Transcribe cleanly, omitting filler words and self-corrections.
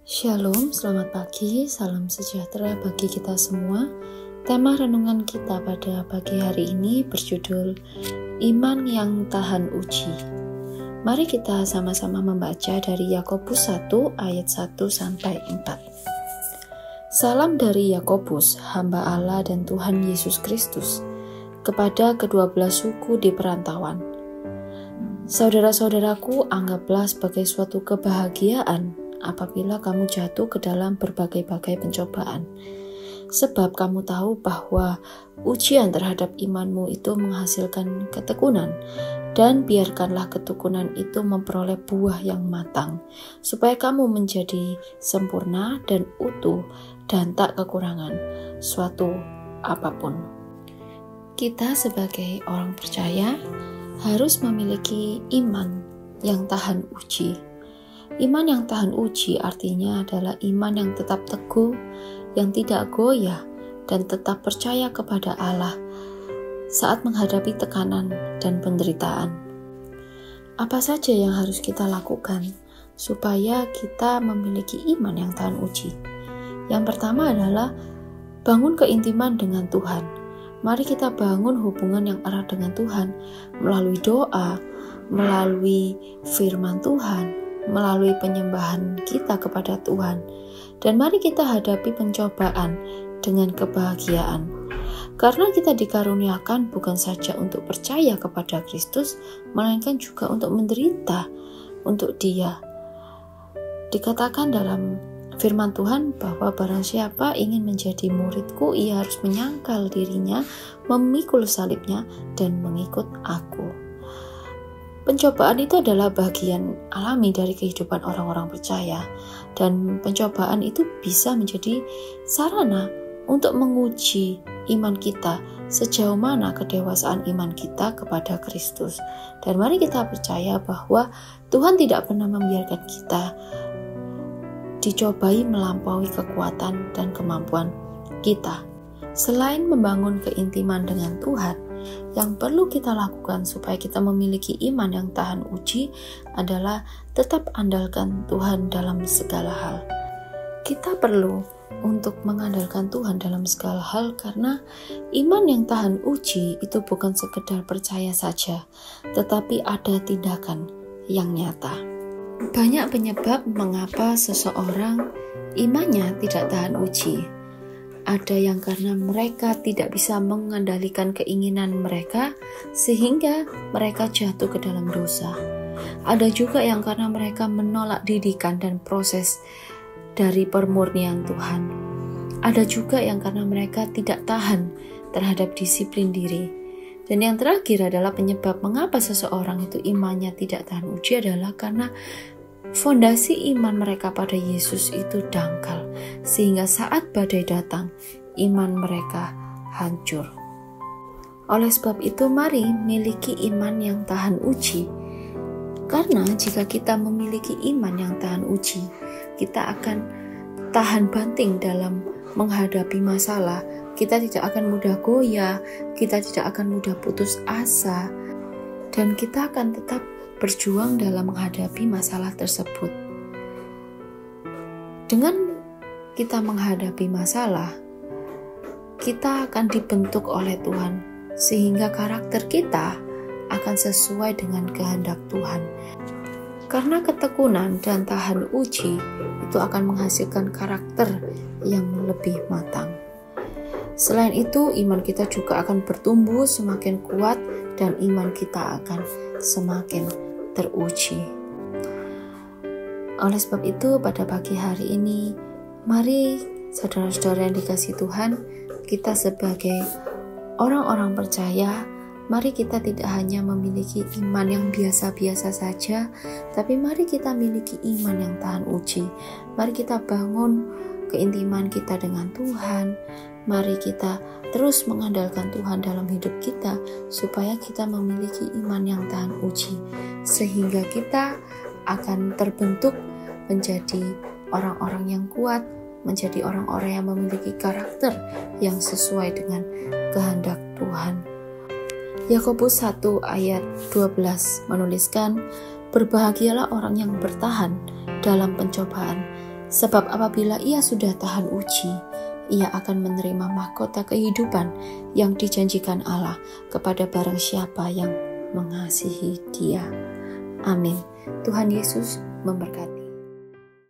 Shalom, selamat pagi, salam sejahtera bagi kita semua. Tema renungan kita pada pagi hari ini berjudul Iman yang Tahan Uji. Mari kita sama-sama membaca dari Yakobus 1 ayat 1-4. Salam dari Yakobus, hamba Allah dan Tuhan Yesus Kristus, kepada kedua belas suku di perantauan. Saudara-saudaraku, anggaplah sebagai suatu kebahagiaan apabila kamu jatuh ke dalam berbagai-bagai pencobaan. Sebab kamu tahu bahwa ujian terhadap imanmu itu menghasilkan ketekunan, dan biarkanlah ketekunan itu memperoleh buah yang matang, supaya kamu menjadi sempurna dan utuh dan tak kekurangan suatu apapun. Kita sebagai orang percaya harus memiliki iman yang tahan uji. Iman yang tahan uji artinya adalah iman yang tetap teguh, yang tidak goyah, dan tetap percaya kepada Allah saat menghadapi tekanan dan penderitaan. Apa saja yang harus kita lakukan supaya kita memiliki iman yang tahan uji? Yang pertama adalah bangun keintiman dengan Tuhan. Mari kita bangun hubungan yang erat dengan Tuhan melalui doa, melalui firman Tuhan, melalui penyembahan kita kepada Tuhan. Dan mari kita hadapi pencobaan dengan kebahagiaan. Karena kita dikaruniakan bukan saja untuk percaya kepada Kristus, melainkan juga untuk menderita untuk Dia. Dikatakan dalam firman Tuhan bahwa barang siapa ingin menjadi muridku, ia harus menyangkal dirinya, memikul salibnya, dan mengikut aku. Pencobaan itu adalah bagian alami dari kehidupan orang-orang percaya, dan pencobaan itu bisa menjadi sarana untuk menguji iman kita, sejauh mana kedewasaan iman kita kepada Kristus. Dan mari kita percaya bahwa Tuhan tidak pernah membiarkan kita dicobai melampaui kekuatan dan kemampuan kita. Selain membangun keintiman dengan Tuhan, yang perlu kita lakukan supaya kita memiliki iman yang tahan uji adalah tetap andalkan Tuhan dalam segala hal. Kita perlu untuk mengandalkan Tuhan dalam segala hal karena iman yang tahan uji itu bukan sekedar percaya saja, tetapi ada tindakan yang nyata. Banyak penyebab mengapa seseorang imannya tidak tahan uji. Ada yang karena mereka tidak bisa mengendalikan keinginan mereka sehingga mereka jatuh ke dalam dosa. Ada juga yang karena mereka menolak didikan dan proses dari permurnian Tuhan. Ada juga yang karena mereka tidak tahan terhadap disiplin diri. Dan yang terakhir adalah penyebab mengapa seseorang itu imannya tidak tahan uji adalah karena fondasi iman mereka pada Yesus itu dangkal, sehingga saat badai datang, iman mereka hancur. Oleh sebab itu, mari miliki iman yang tahan uji. Karena jika kita memiliki iman yang tahan uji, kita akan tahan banting dalam menghadapi masalah. Kita tidak akan mudah goyah, kita tidak akan mudah putus asa, dan kita akan tetap berjuang dalam menghadapi masalah tersebut. Dengan kita menghadapi masalah, kita akan dibentuk oleh Tuhan, sehingga karakter kita akan sesuai dengan kehendak Tuhan. Karena ketekunan dan tahan uji itu akan menghasilkan karakter yang lebih matang. Selain itu, iman kita juga akan bertumbuh semakin kuat dan iman kita akan semakin teruji. Oleh sebab itu, pada pagi hari ini, mari saudara-saudara yang dikasihi Tuhan, kita sebagai orang-orang percaya, mari kita tidak hanya memiliki iman yang biasa-biasa saja, tapi mari kita miliki iman yang tahan uji. Mari kita bangun keintiman kita dengan Tuhan. Mari kita terus mengandalkan Tuhan dalam hidup kita supaya kita memiliki iman yang tahan uji, sehingga kita akan terbentuk menjadi orang-orang yang kuat, menjadi orang-orang yang memiliki karakter yang sesuai dengan kehendak Tuhan. Yakobus 1 ayat 12 menuliskan, "Berbahagialah orang yang bertahan dalam pencobaan, Sebab apabila ia sudah tahan uji, ia akan menerima mahkota kehidupan yang dijanjikan Allah kepada barang siapa yang mengasihi Dia. Amin. Tuhan Yesus memberkati.